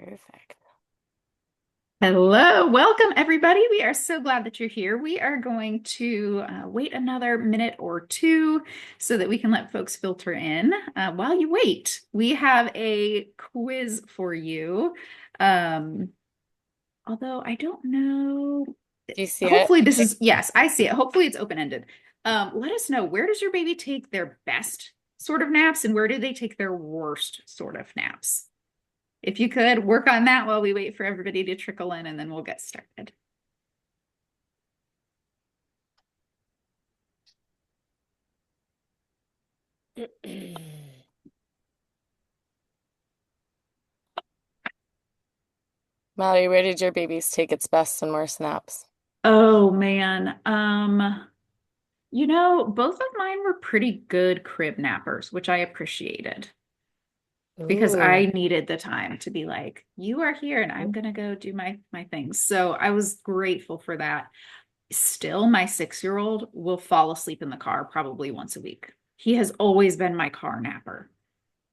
Perfect. Hello, welcome everybody. We are so glad that you're here. We are going to wait another minute or two so that we can let folks filter in. While you wait, we have a quiz for you. Um, Although I don't know. Do you see it? Hopefully this is, yes, I see it. Hopefully it's open-ended. Let us know, where does your baby take their best sort of naps and where do they take their worst sort of naps? If you could work on that while we wait for everybody to trickle in, and then we'll get started. Mallory, where did your babies take its best and worst naps? Oh man. Both of mine were pretty good crib nappers, which I appreciated because Ooh. I needed the time to be like, you are here and I'm gonna go do my things. So I was grateful for that. Still, my 6-year-old will fall asleep in the car probably once a week. He has always been my car napper.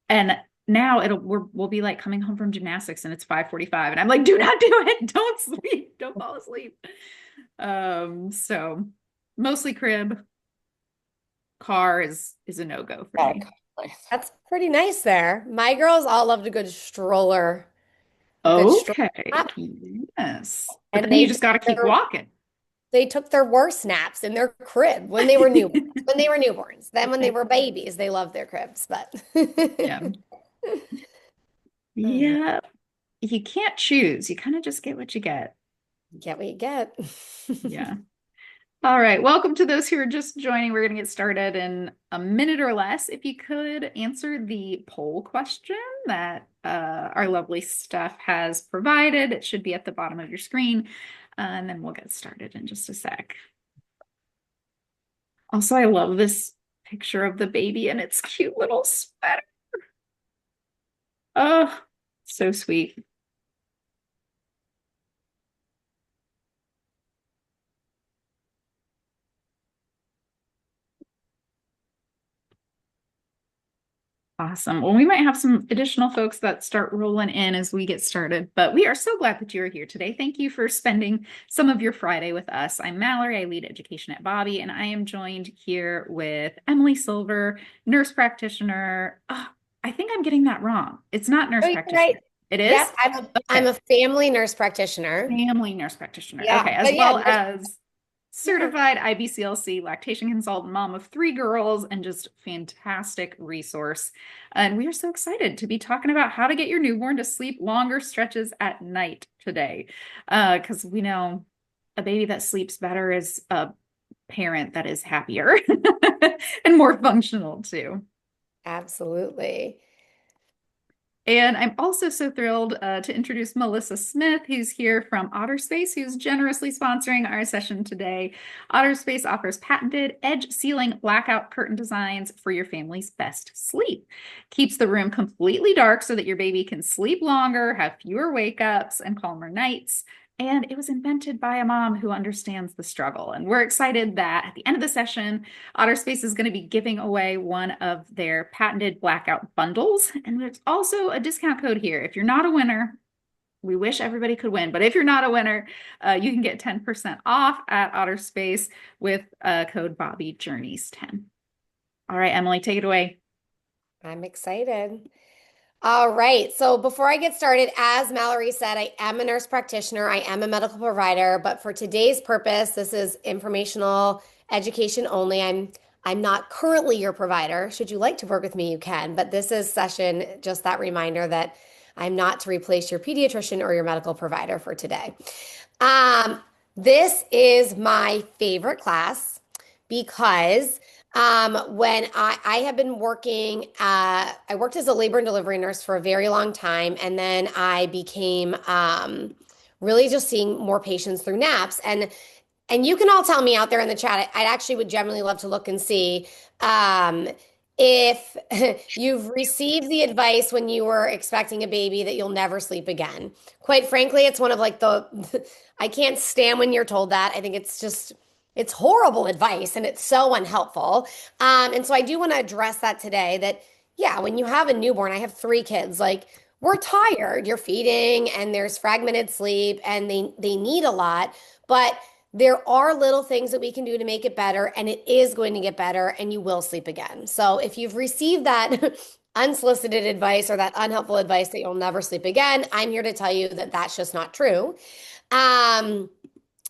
And now we'll be like coming home from gymnastics and it's 5:45 and I'm like, do not do it. Don't sleep. Don't fall asleep. So mostly crib. Car is a no-go for Yeah, me. nice. That's pretty nice there. My girls all loved a good stroller Okay. nap, Yes. But and then you just got to keep walking. they took their worst naps in their crib when they were newborns. Then when they were babies, they loved their cribs, but Yeah. uh, Yeah. You can't choose. You kind of just get what you get. get what you get. Yeah. All right. Welcome to those who are just joining. We're going to get started in a minute or less. If you could answer the poll question that our lovely Steph has provided, it should be at the bottom of your screen. And then we'll get started in just a sec. Also, I love this picture of the baby and its cute little sweater. Oh, so sweet. Awesome. Well, we might have some additional folks that start rolling in as we get started, but we are so glad that you're here today. Thank you for spending some of your Friday with us. I'm Mallory. I lead education at Bobby, and I am joined here with Emily Silver, nurse practitioner. Oh, I think I'm getting that wrong. It's not Oh, nurse you're right. practitioner. It is? Yep, I'm Okay. a family nurse practitioner. Family nurse practitioner. Yeah, Okay. As but yeah, well as yeah. certified IBCLC lactation consultant, mom of 3 girls, and just fantastic resource. And we are so excited to be talking about how to get your newborn to sleep longer stretches at night today. Because we know a baby that sleeps better is a parent that is happier and more functional too. Absolutely. And I'm also so thrilled to introduce Melissa Smith, who's here from OtterSpace, who's generously sponsoring our session today. OtterSpace offers patented edge sealing blackout curtain designs for your family's best sleep. Keeps the room completely dark so that your baby can sleep longer, have fewer wake ups, and calmer nights. And it was invented by a mom who understands the struggle. And we're excited that at the end of the session, OtterSpace is going to be giving away one of their patented blackout bundles. And there's also a discount code here. If you're not a winner, we wish everybody could win, but if you're not a winner, you can get 10% off at OtterSpace with code Bobby Journeys 10. All right, Emily, take it away. I'm excited. All right. So before I get started, as Mallory said, I am a nurse practitioner. I am a medical provider, but for today's purpose, this is informational education only. I'm not currently your provider. Should you like to work with me, you can, but this is session just that reminder that I'm not to replace your pediatrician or your medical provider for today. Um, this is my favorite class because when I have been working, I worked as a labor and delivery nurse for a very long time, and then I became really just seeing more patients through naps. And you can all tell me out there in the chat. I actually would genuinely love to look and see if you've received the advice when you were expecting a baby that you'll never sleep again. Quite frankly, it's one of like the I can't stand when you're told that. I think it's horrible advice and it's so unhelpful. And so I do want to address that today that, yeah, when you have a newborn, I have 3 kids, like we're tired. You're feeding and there's fragmented sleep and they need a lot, but there are little things that we can do to make it better, and it is going to get better and you will sleep again. So if you've received that unsolicited advice or that unhelpful advice that you'll never sleep again, I'm here to tell you that that's just not true. Um,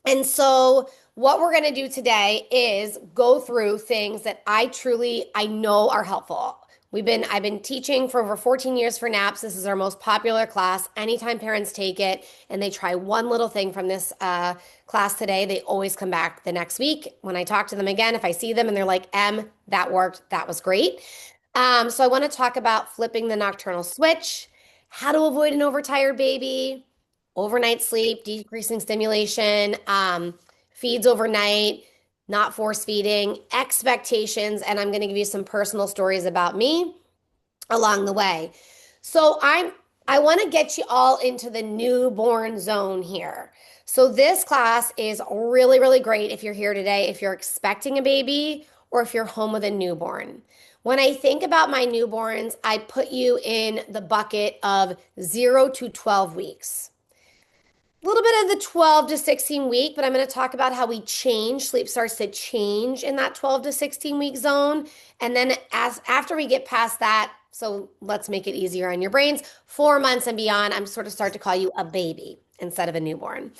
and so what we're going to do today is go through things that I know are helpful. I've been teaching for over 14 years for NAPS. This is our most popular class. Anytime parents take it and they try one little thing from this class today, they always come back the next week. When I talk to them again, if I see them and they're like, that worked, that was great. So I want to talk about flipping the nocturnal switch, how to avoid an overtired baby, overnight sleep, decreasing stimulation, feeds overnight, not force feeding, expectations, and I'm going to give you some personal stories about me along the way. So I want to get you all into the newborn zone here. So this class is really, really great if you're here today, if you're expecting a baby or if you're home with a newborn. When I think about my newborns, I put you in the bucket of 0 to 12 weeks. A little bit of the 12 to 16 week, but I'm going to talk about how we change. Sleep starts to change in that 12 to 16 week zone. And then after we get past that, so let's make it easier on your brains, 4 months and beyond, I'm sort of start to call you a baby instead of a newborn.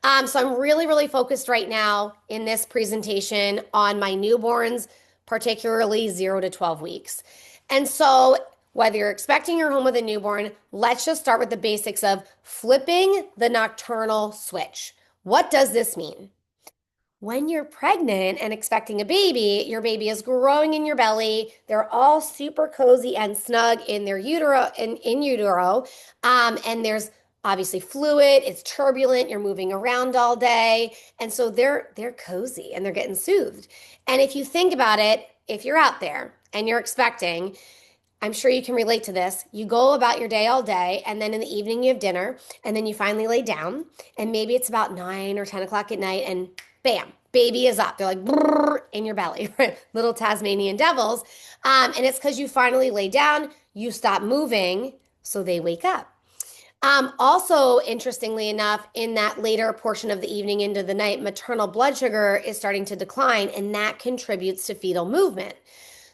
So I'm really, really focused right now in this presentation on my newborns, particularly 0 to 12 weeks. And so whether you're expecting your home with a newborn, let's just start with the basics of flipping the nocturnal switch. What does this mean? When you're pregnant and expecting a baby, your baby is growing in your belly. They're all super cozy and snug in their utero, in utero. And there's obviously fluid, it's turbulent, you're moving around all day. And so they're cozy and they're getting soothed. And if you think about it, if you're out there and you're expecting, I'm sure you can relate to this. You go about your day all day, and then in the evening you have dinner, and then you finally lay down, and maybe it's about 9 or 10 o'clock at night, and bam, baby is up. They're like brrr, in your belly, little Tasmanian devils. And it's because you finally lay down, you stop moving, so they wake up. Also, interestingly enough, in that later portion of the evening into the night, maternal blood sugar is starting to decline, and that contributes to fetal movement.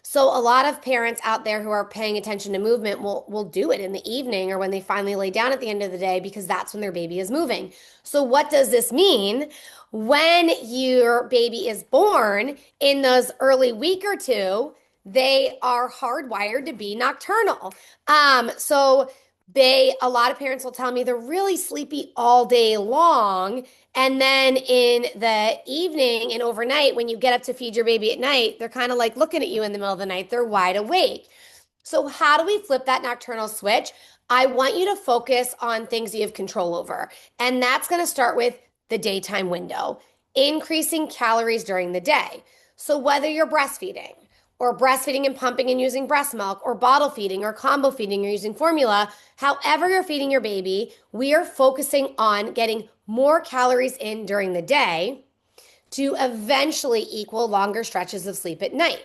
So a lot of parents out there who are paying attention to movement will do it in the evening or when they finally lay down at the end of the day because that's when their baby is moving. So what does this mean? When your baby is born in those early week or two, they are hardwired to be nocturnal. So a lot of parents will tell me they're really sleepy all day long. And then in the evening and overnight, when you get up to feed your baby at night, they're kind of like looking at you in the middle of the night. They're wide awake. So how do we flip that nocturnal switch? I want you to focus on things you have control over. And that's going to start with the daytime window, increasing calories during the day. So whether you're breastfeeding or breastfeeding and pumping and using breast milk or bottle feeding or combo feeding or using formula, however you're feeding your baby, we are focusing on getting more calories in during the day to eventually equal longer stretches of sleep at night.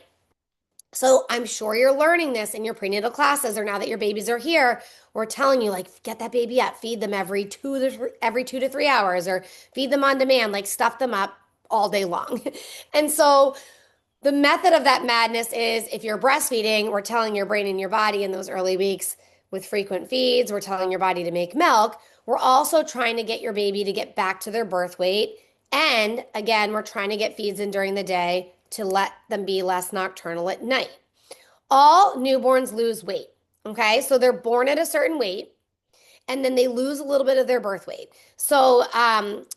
So I'm sure you're learning this in your prenatal classes or now that your babies are here, we're telling you like get that baby up, feed them every 2 to 3 hours or feed them on demand, like stuff them up all day long. And so the method of that madness is if you're breastfeeding, we're telling your brain and your body in those early weeks with frequent feeds, we're telling your body to make milk. We're also trying to get your baby to get back to their birth weight. And again, we're trying to get feeds in during the day to let them be less nocturnal at night. All newborns lose weight, okay? So they're born at a certain weight and then they lose a little bit of their birth weight. So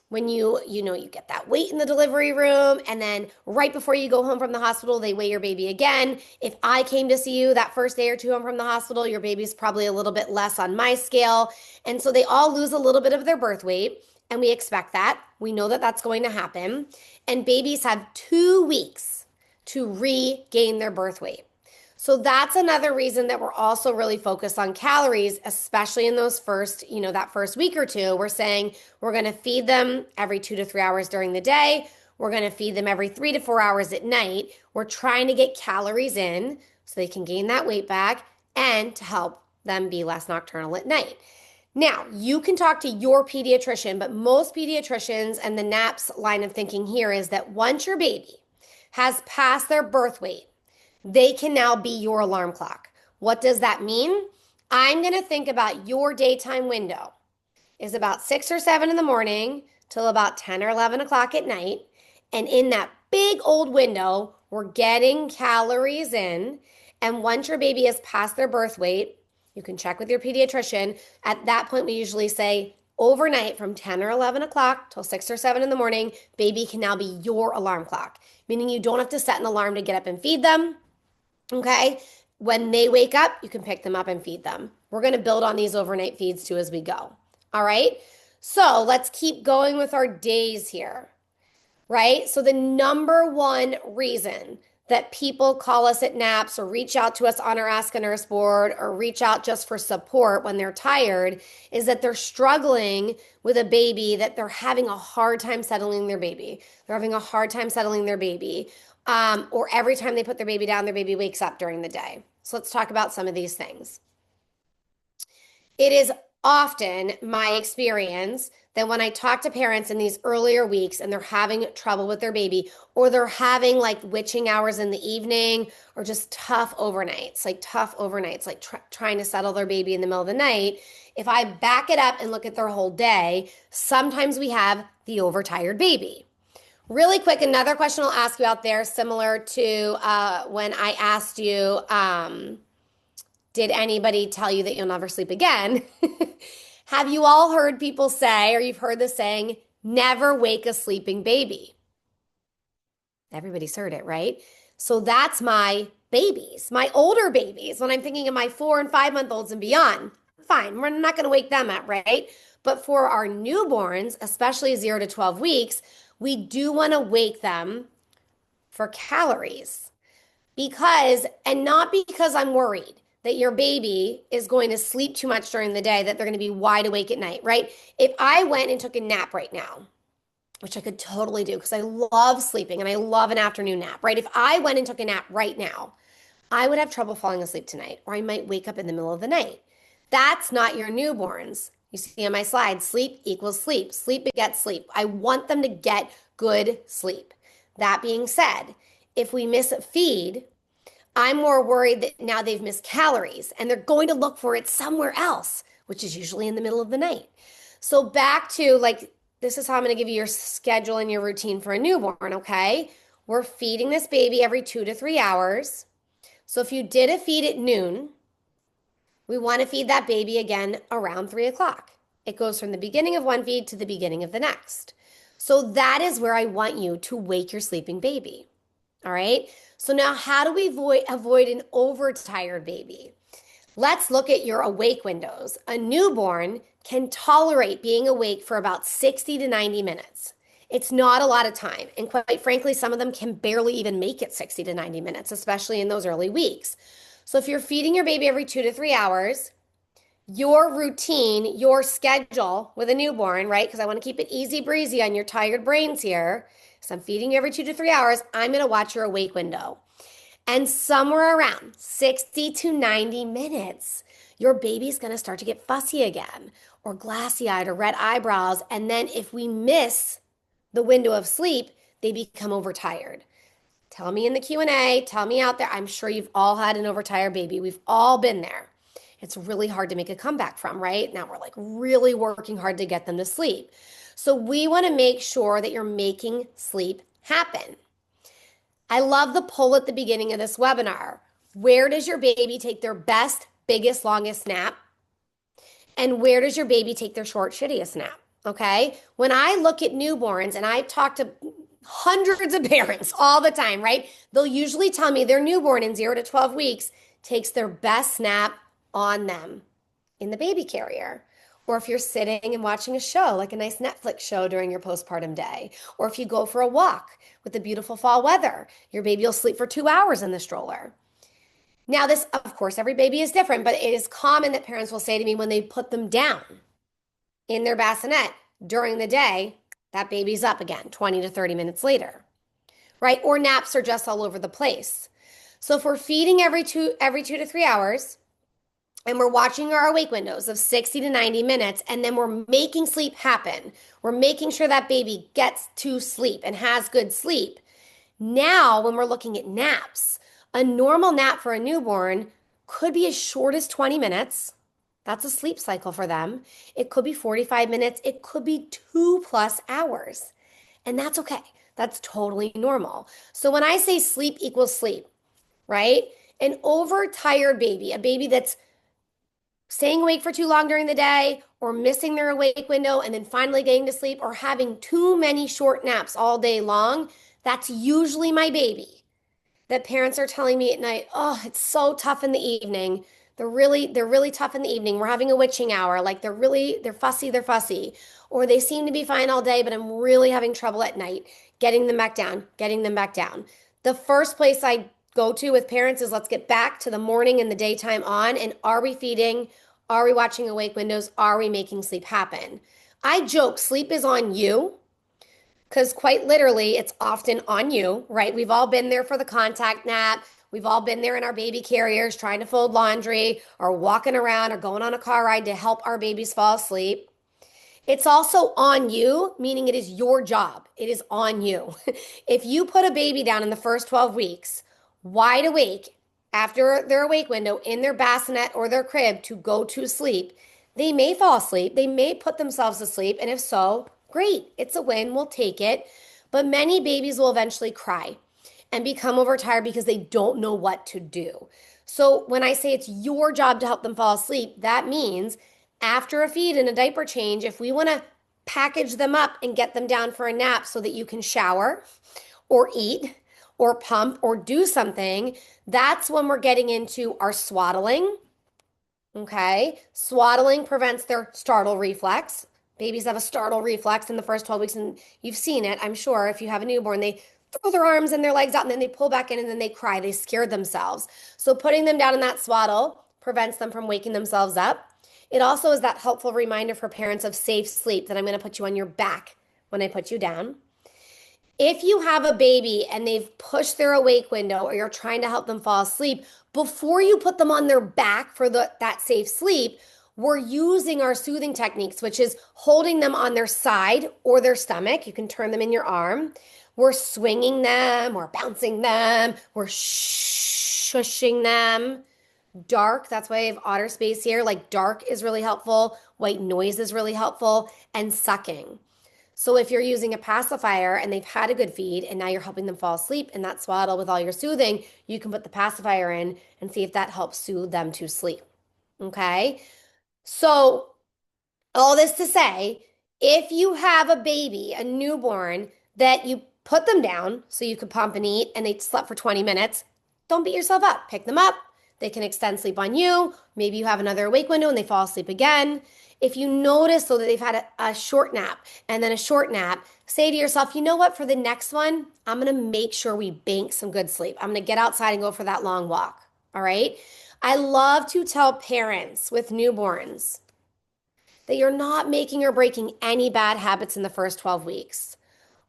when you get that weight in the delivery room and then right before you go home from the hospital, they weigh your baby again. If I came to see you that first day or two home from the hospital, your baby's probably a little bit less on my scale. And so they all lose a little bit of their birth weight and we expect that. We know that that's going to happen. And babies have 2 weeks to regain their birth weight. So that's another reason that we're also really focused on calories, especially in those first, that first week or two. We're saying we're going to feed them every 2 to 3 hours during the day. We're going to feed them every 3 to 4 hours at night. We're trying to get calories in so they can gain that weight back and to help them be less nocturnal at night. Now, you can talk to your pediatrician, but most pediatricians and the NAPS line of thinking here is that once your baby has passed their birth weight, they can now be your alarm clock. What does that mean? I'm going to think about your daytime window is about 6 or 7 in the morning till about 10 or 11 o'clock at night. And in that big old window, we're getting calories in. And once your baby has passed their birth weight, you can check with your pediatrician. At that point, we usually say overnight from 10 or 11 o'clock till 6 or 7 in the morning, baby can now be your alarm clock, meaning you don't have to set an alarm to get up and feed them. Okay? When they wake up, you can pick them up and feed them. We're going to build on these overnight feeds too as we go. All right? So let's keep going with our days here, right? So the number one reason that people call us at NAPS or reach out to us on our Ask a Nurse board or reach out just for support when they're tired is that they're struggling with a baby, that they're having a hard time settling their baby. They're having a hard time settling their baby. Or every time they put their baby down, their baby wakes up during the day. So let's talk about some of these things. It is often my experience that when I talk to parents in these earlier weeks and they're having trouble with their baby, or they're having like witching hours in the evening, or just tough overnights, like trying to settle their baby in the middle of the night, if I back it up and look at their whole day, sometimes we have the overtired baby. Really quick, another question I'll ask you out there, similar to when I asked you, did anybody tell you that you'll never sleep again? Have you all heard people say, or you've heard the saying, never wake a sleeping baby? Everybody's heard it, right? So that's my babies, my older babies. When I'm thinking of my 4 and 5 month olds and beyond, fine, we're not going to wake them up, right? But for our newborns, especially 0 to 12 weeks, we do want to wake them for calories and not because I'm worried that your baby is going to sleep too much during the day, that they're going to be wide awake at night, right? If I went and took a nap right now, which I could totally do because I love sleeping and I love an afternoon nap, right? If I went and took a nap right now, I would have trouble falling asleep tonight, or I might wake up in the middle of the night. That's not your newborns. You see on my slide, sleep equals sleep. Sleep begets sleep. I want them to get good sleep. That being said, if we miss a feed, I'm more worried that now they've missed calories and they're going to look for it somewhere else, which is usually in the middle of the night. So back to this is how I'm going to give you your schedule and your routine for a newborn, okay? We're feeding this baby every 2 to 3 hours. So if you did a feed at noon, we want to feed that baby again around 3 o'clock. It goes from the beginning of one feed to the beginning of the next. So that is where I want you to wake your sleeping baby. All right? So now how do we avoid an overtired baby? Let's look at your awake windows. A newborn can tolerate being awake for about 60 to 90 minutes. It's not a lot of time. And quite frankly, some of them can barely even make it 60 to 90 minutes, especially in those early weeks. So if you're feeding your baby every 2 to 3 hours, your routine, your schedule with a newborn, right? Because I want to keep it easy breezy on your tired brains here. So I'm feeding you every 2 to 3 hours. I'm going to watch your awake window. And somewhere around 60 to 90 minutes, your baby's going to start to get fussy again, or glassy-eyed, or red eyebrows. And then if we miss the window of sleep, they become overtired. Tell me in the Q&A, tell me out there. I'm sure you've all had an overtired baby. We've all been there. It's really hard to make a comeback from, right? Now we're really working hard to get them to sleep. So we want to make sure that you're making sleep happen. I love the poll at the beginning of this webinar. Where does your baby take their best, biggest, longest nap? And where does your baby take their short, shittiest nap? Okay? When I look at newborns, and I talk to hundreds of parents all the time, right? They'll usually tell me their newborn in 0 to 12 weeks takes their best nap on them in the baby carrier. Or if you're sitting and watching a show, like a nice Netflix show during your postpartum day. Or if you go for a walk with the beautiful fall weather, your baby will sleep for 2 hours in the stroller. Now this, of course, every baby is different, but it is common that parents will say to me when they put them down in their bassinet during the day, that baby's up again 20 to 30 minutes later, right? Or naps are just all over the place. So if we're feeding every two to 3 hours, and we're watching our awake windows of 60 to 90 minutes, and then we're making sleep happen. We're making sure that baby gets to sleep and has good sleep. Now, when we're looking at naps, a normal nap for a newborn could be as short as 20 minutes. That's a sleep cycle for them. It could be 45 minutes. It could be 2+ hours. And that's okay. That's totally normal. So when I say sleep equals sleep, right? An overtired baby, a baby that's staying awake for too long during the day or missing their awake window and then finally getting to sleep or having too many short naps all day long, that's usually my baby that parents are telling me at night, oh, it's so tough in the evening. They're really tough in the evening. We're having a witching hour. Like they're fussy. Or they seem to be fine all day, but I'm really having trouble at night getting them back down, getting them back down. The first place I go to with parents is let's get back to the morning and the daytime on. And are we feeding? Are we watching awake windows? Are we making sleep happen? I joke, sleep is on you. Because quite literally, it's often on you, right? We've all been there for the contact nap. We've all been there in our baby carriers trying to fold laundry or walking around or going on a car ride to help our babies fall asleep. It's also on you, meaning it is your job. It is on you. If you put a baby down in the first 12 weeks, wide awake, after their awake window in their bassinet or their crib to go to sleep, they may fall asleep. They may put themselves to sleep. And if so, great. It's a win. We'll take it. But many babies will eventually cry and become overtired because they don't know what to do. So when I say it's your job to help them fall asleep, that means after a feed and a diaper change, if we want to package them up and get them down for a nap so that you can shower or eat or pump or do something, that's when we're getting into our swaddling. Okay. Swaddling prevents their startle reflex. Babies have a startle reflex in the first 12 weeks, and you've seen it, I'm sure. If you have a newborn, they throw their arms and their legs out, and then they pull back in, and then they cry. They scared themselves. So putting them down in that swaddle prevents them from waking themselves up. It also is that helpful reminder for parents of safe sleep that I'm going to put you on your back when I put you down. If you have a baby and they've pushed their awake window or you're trying to help them fall asleep, before you put them on their back for that safe sleep, we're using our soothing techniques, which is holding them on their side or their stomach. You can turn them in your arm. We're swinging them, we're bouncing them, we're shushing them. Dark, that's why I have otter space here. Like dark is really helpful. White noise is really helpful. And sucking. So if you're using a pacifier and they've had a good feed and now you're helping them fall asleep in that swaddle with all your soothing, you can put the pacifier in and see if that helps soothe them to sleep. Okay? So all this to say, if you have a baby, a newborn, that you put them down so you could pump and eat and they slept for 20 minutes, don't beat yourself up. Pick them up. They can extend sleep on you. Maybe you have another awake window and they fall asleep again. If you notice, though, that they've had a short nap and then a short nap, say to yourself, you know what, for the next one, I'm going to make sure we bank some good sleep. I'm going to get outside and go for that long walk. All right? I love to tell parents with newborns that you're not making or breaking any bad habits in the first 12 weeks.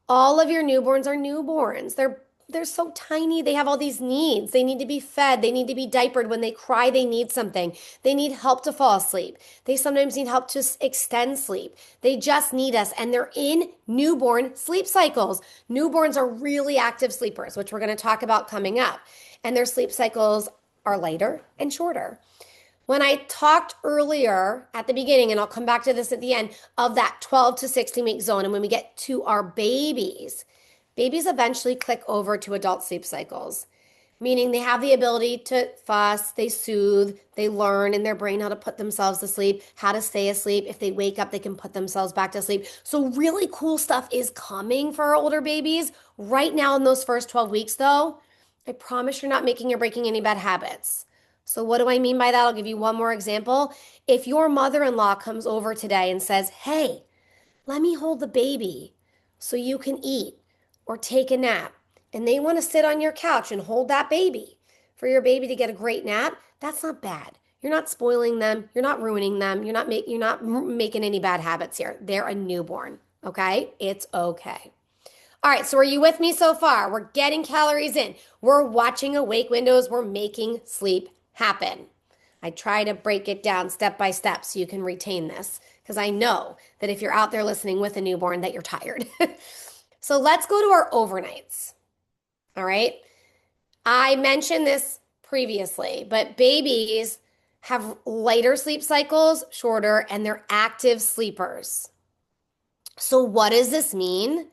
All of your newborns are newborns. They're so tiny. They have all these needs. They need to be fed. They need to be diapered. When they cry, they need something. They need help to fall asleep. They sometimes need help to extend sleep. They just need us. And they're in newborn sleep cycles. Newborns are really active sleepers, which we're going to talk about coming up. And their sleep cycles are lighter and shorter. When I talked earlier at the beginning, and I'll come back to this at the end, of that 12 to 16 week zone, and when we get to our babies eventually click over to adult sleep cycles, meaning they have the ability to fuss, they soothe, they learn in their brain how to put themselves to sleep, how to stay asleep. If they wake up, they can put themselves back to sleep. So really cool stuff is coming for our older babies. Right now in those first 12 weeks, though, I promise you're not making or breaking any bad habits. So what do I mean by that? I'll give you one more example. If your mother-in-law comes over today and says, hey, let me hold the baby so you can eat or take a nap, and they want to sit on your couch and hold that baby for your baby to get a great nap, that's not bad. You're not spoiling them. You're not ruining them. You're not making any bad habits here. They're a newborn, okay? It's okay. All right, so are you with me so far? We're getting calories in. We're watching awake windows. We're making sleep happen. I try to break it down step by step so you can retain this because I know that if you're out there listening with a newborn that you're tired. So let's go to our overnights. All right. I mentioned this previously, but babies have lighter sleep cycles, shorter, and they're active sleepers. So what does this mean?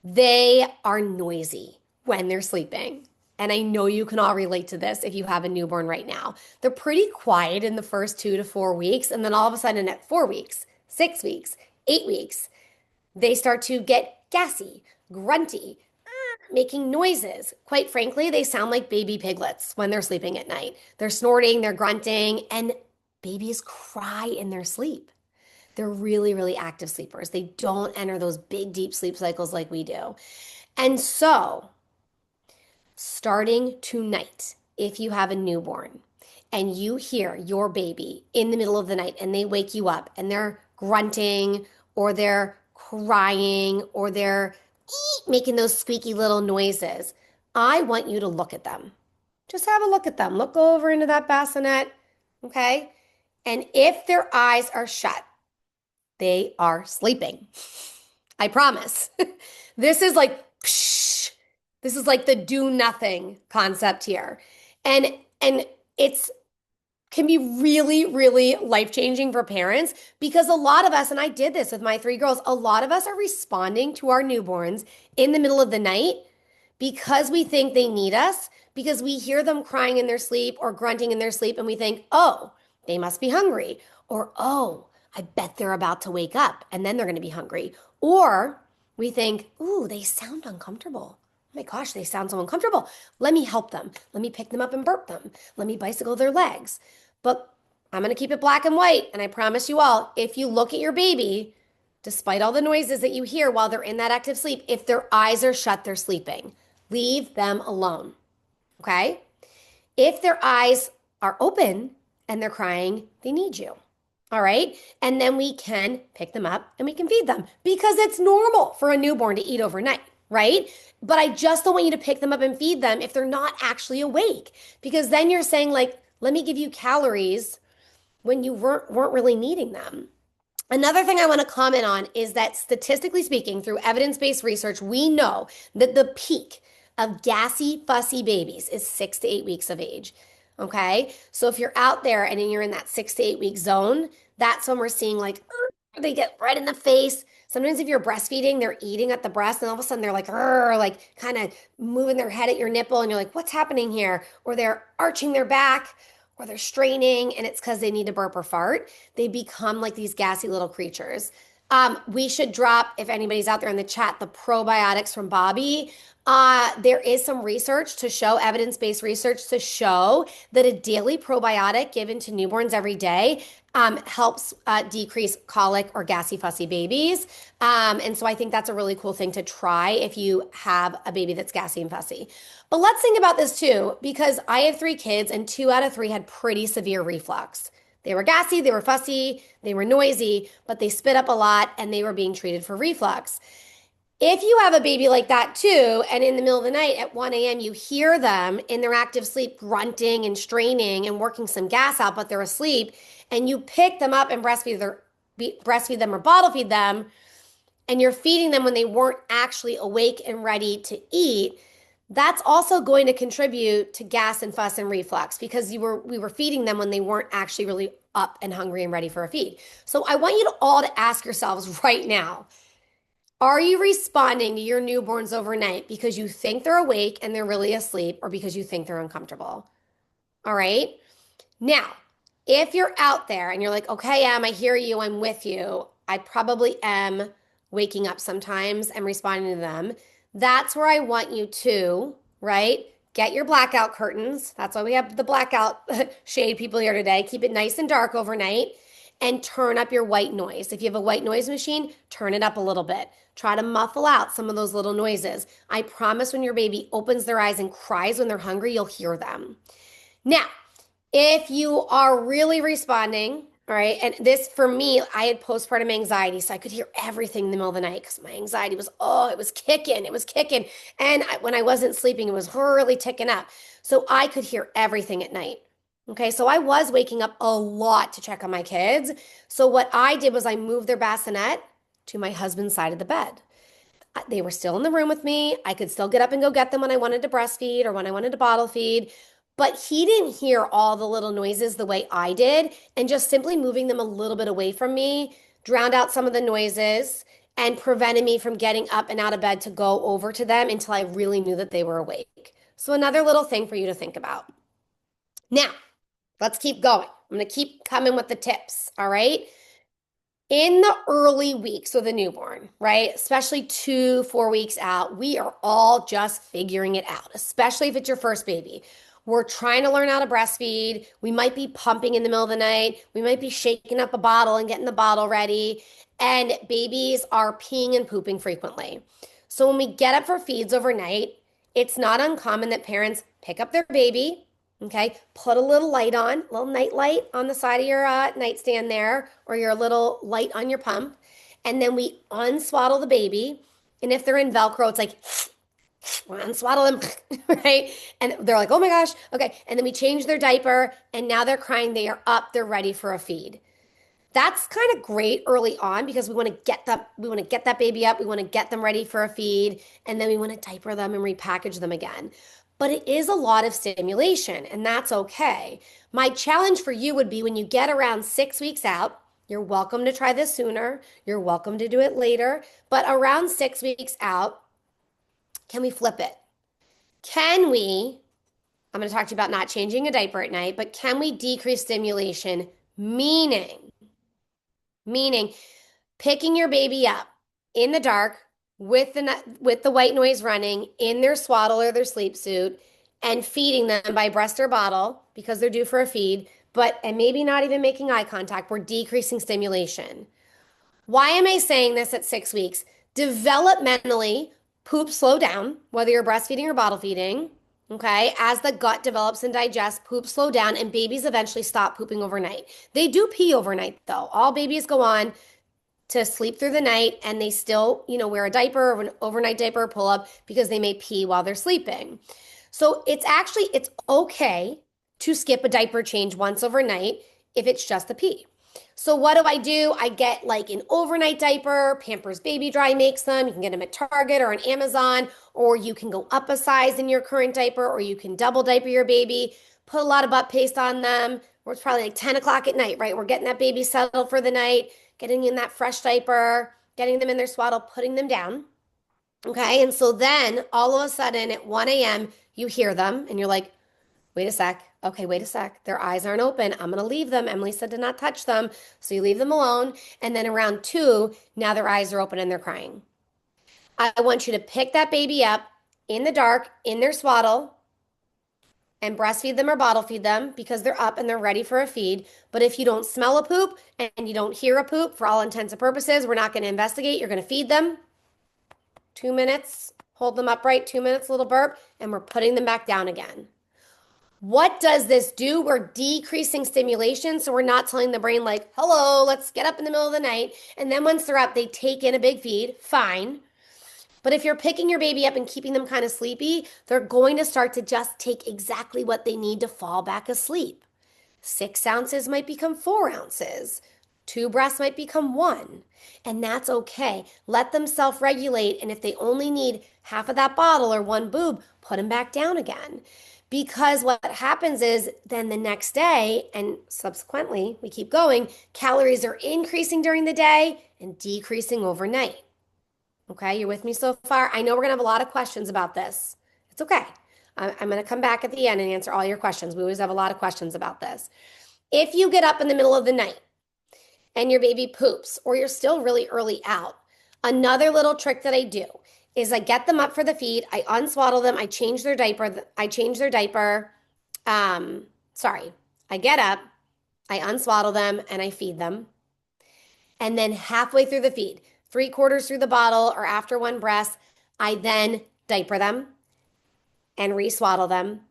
They are noisy when they're sleeping. And I know you can all relate to this if you have a newborn right now. They're pretty quiet in the first 2 to 4 weeks. And then all of a sudden at 4 weeks, 6 weeks, 8 weeks, they start to get gassy, grunty, making noises. Quite frankly, they sound like baby piglets when they're sleeping at night. They're snorting, they're grunting, and babies cry in their sleep. They're really, really active sleepers. They don't enter those big, deep sleep cycles like we do. And so, starting tonight, if you have a newborn and you hear your baby in the middle of the night and they wake you up and they're grunting or they're crying or they're making those squeaky little noises, I want you to look at them. Just have a look at them. Look over into that bassinet, okay? And if their eyes are shut, they are sleeping. I promise. This is like, psh, this is like the do nothing concept here. And it's can be really, really life-changing for parents because a lot of us, and I did this with my 3 girls, a lot of us are responding to our newborns in the middle of the night because we think they need us, because we hear them crying in their sleep or grunting in their sleep, and we think, oh, they must be hungry, or oh, I bet they're about to wake up and then they're going to be hungry. Or we think, ooh, they sound uncomfortable. Oh my gosh, they sound so uncomfortable. Let me help them. Let me pick them up and burp them. Let me bicycle their legs. But I'm going to keep it black and white. And I promise you all, if you look at your baby, despite all the noises that you hear while they're in that active sleep, if their eyes are shut, they're sleeping. Leave them alone. Okay? If their eyes are open and they're crying, they need you. All right. And then we can pick them up and we can feed them because it's normal for a newborn to eat overnight, right? But I just don't want you to pick them up and feed them if they're not actually awake because then you're saying, like, let me give you calories when you weren't really needing them. Another thing I want to comment on is that statistically speaking, through evidence-based research, we know that the peak of gassy, fussy babies is 6 to 8 weeks of age. Okay. So if you're out there and you're in that 6 to 8 week zone, that's when we're seeing like, they get red in the face. Sometimes if you're breastfeeding, they're eating at the breast and all of a sudden they're like kind of moving their head at your nipple and you're like, what's happening here? Or they're arching their back or they're straining and it's because they need to burp or fart. They become like these gassy little creatures. We should drop, if anybody's out there in the chat, the probiotics from Bobby. There is some research to show, evidence-based research to show that a daily probiotic given to newborns every day helps decrease colic or gassy, fussy babies. And so I think that's a really cool thing to try if you have a baby that's gassy and fussy. But let's think about this too, because I have 3 kids and 2 out of 3 had pretty severe reflux. They were gassy, they were fussy, they were noisy, but they spit up a lot and they were being treated for reflux. If you have a baby like that too, and in the middle of the night at 1 a.m., you hear them in their active sleep grunting and straining and working some gas out, but they're asleep, and you pick them up and breastfeed them or bottle feed them, and you're feeding them when they weren't actually awake and ready to eat, that's also going to contribute to gas and fuss and reflux because we were feeding them when they weren't actually really up and hungry and ready for a feed. So I want you all to ask yourselves right now, are you responding to your newborns overnight because you think they're awake and they're really asleep or because you think they're uncomfortable? All right. Now, if you're out there and you're like, okay, I hear you, I'm with you. I probably am waking up sometimes and responding to them. That's where I want you to, right? Get your blackout curtains. That's why we have the blackout shade people here today. Keep it nice and dark overnight and turn up your white noise. If you have a white noise machine, turn it up a little bit. Try to muffle out some of those little noises. I promise when your baby opens their eyes and cries when they're hungry, you'll hear them. Now, if you are really responding, all right, and this for me, I had postpartum anxiety, so I could hear everything in the middle of the night because my anxiety was, it was kicking. And when I wasn't sleeping, it was really ticking up. So I could hear everything at night. Okay, so I was waking up a lot to check on my kids. So what I did was I moved their bassinet to my husband's side of the bed. They were still in the room with me. I could still get up and go get them when I wanted to breastfeed or when I wanted to bottle feed. But he didn't hear all the little noises the way I did. And just simply moving them a little bit away from me drowned out some of the noises and prevented me from getting up and out of bed to go over to them until I really knew that they were awake. So, another little thing for you to think about. Now, let's keep going. I'm going to keep coming with the tips. All right. In the early weeks of the newborn, right? Especially 2, 4 weeks out, we are all just figuring it out, especially if it's your first baby. We're trying to learn how to breastfeed. We might be pumping in the middle of the night. We might be shaking up a bottle and getting the bottle ready. And babies are peeing and pooping frequently. So when we get up for feeds overnight, it's not uncommon that parents pick up their baby, okay, put a little light on, a little night light on the side of your nightstand there, or your little light on your pump. And then we unswaddle the baby. And if they're in Velcro, it's like, unswaddle them, right? And they're like, oh my gosh, okay. And then we change their diaper, and now they're crying. They are up. They're ready for a feed. That's kind of great early on because we want to get that baby up, we want to get them ready for a feed, and then we want to diaper them and repackage them again. But it is a lot of stimulation, and that's okay. My challenge for you would be when you get around 6 weeks out, you're welcome to try this sooner, you're welcome to do it later, but around 6 weeks out, can we flip it? Can we, I'm going to talk to you about not changing a diaper at night, but can we decrease stimulation? Meaning picking your baby up in the dark with the white noise running in their swaddle or their sleep suit and feeding them by breast or bottle because they're due for a feed, and maybe not even making eye contact. We're decreasing stimulation. Why am I saying this at 6 weeks? Developmentally, poop slow down, whether you're breastfeeding or bottle feeding. Okay, as the gut develops and digests, poop slow down, and babies eventually stop pooping overnight. They do pee overnight, though. All babies go on to sleep through the night, and they still, wear a diaper or an overnight diaper or pull up because they may pee while they're sleeping. So it's okay to skip a diaper change once overnight if it's just a pee. So what do? I get like an overnight diaper. Pampers Baby Dry makes them. You can get them at Target or on Amazon, or you can go up a size in your current diaper, or you can double diaper your baby, put a lot of butt paste on them. Or it's probably like 10 o'clock at night, right? We're getting that baby settled for the night, getting in that fresh diaper, getting them in their swaddle, putting them down. Okay. And so then all of a sudden at 1 a.m., you hear them and you're like, wait a sec. Okay, wait a sec. Their eyes aren't open. I'm going to leave them. Emily said to not touch them. So you leave them alone. And then around 2, now their eyes are open and they're crying. I want you to pick that baby up in the dark, in their swaddle, and breastfeed them or bottle feed them because they're up and they're ready for a feed. But if you don't smell a poop and you don't hear a poop, for all intents and purposes, we're not going to investigate. You're going to feed them. 2 minutes, hold them upright, 2 minutes, little burp, and we're putting them back down again. What does this do? We're decreasing stimulation, so we're not telling the brain like, hello, let's get up in the middle of the night. And then once they're up, they take in a big feed, fine. But if you're picking your baby up and keeping them kind of sleepy, they're going to start to just take exactly what they need to fall back asleep. 6 ounces might become 4 ounces. 2 breaths might become 1. And that's okay. Let them self-regulate. And if they only need half of that bottle or 1 boob, put them back down again. Because what happens is then the next day, and subsequently, we keep going, calories are increasing during the day and decreasing overnight. Okay, you're with me so far? I know we're going to have a lot of questions about this. It's okay. I'm going to come back at the end and answer all your questions. We always have a lot of questions about this. If you get up in the middle of the night and your baby poops, or you're still really early out, another little trick that I do is I get them up for the feed, I unswaddle them, I change their diaper, I get up, I unswaddle them, and I feed them. And then halfway through the feed, 3/4 through the bottle or after 1 breath, I then diaper them and reswaddle them.